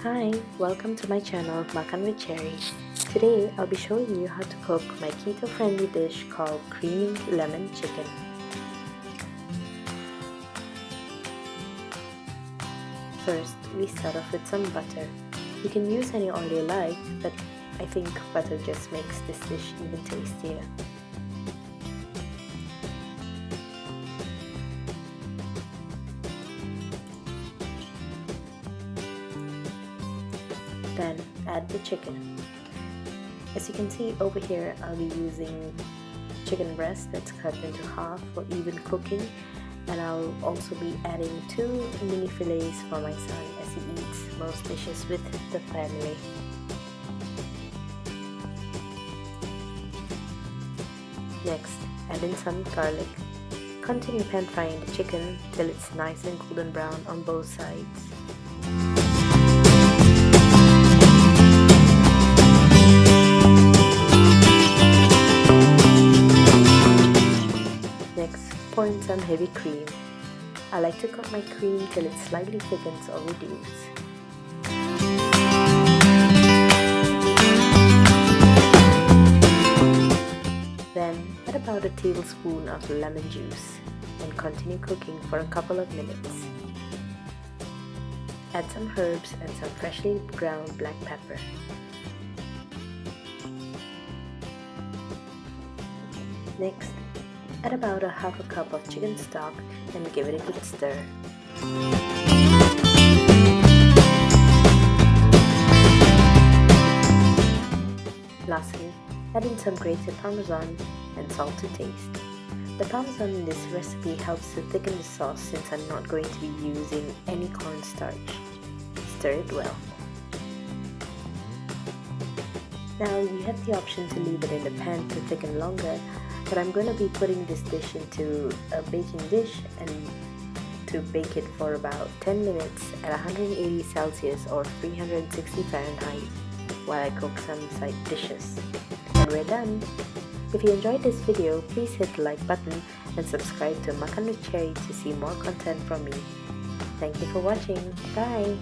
Hi, welcome to my channel Makan with Cherry. Today I'll be showing you how to cook my keto-friendly dish called creamy lemon chicken. First, we start off with some butter. You can use any oil you like, but I think butter just makes this dish even tastier. Then add the chicken. As you can see over here, I'll be using chicken breast that's cut into half for even cooking, and I'll also be adding 2 mini fillets for my son as he eats most dishes with the family. Next, add in some garlic. Continue pan frying the chicken till it's nice and golden brown on both sides. Next, pour in some heavy cream. I like to cook my cream till it slightly thickens or reduces. Then add about a tablespoon of lemon juice and continue cooking for a couple of minutes. Add some herbs and some freshly ground black pepper. Next, add about a half a cup of chicken stock and give it a good stir. Lastly, add in some grated parmesan and salt to taste. The parmesan in this recipe helps to thicken the sauce since I'm not going to be using any cornstarch. Stir it well. Now you have the option to leave it in the pan to thicken longer, but I'm going to be putting this dish into a baking dish and to bake it for about 10 minutes at 180 Celsius or 360 Fahrenheit while I cook some side dishes. And we're done! If you enjoyed this video, please hit the like button and subscribe to Makan with Cherry to see more content from me. Thank you for watching. Bye!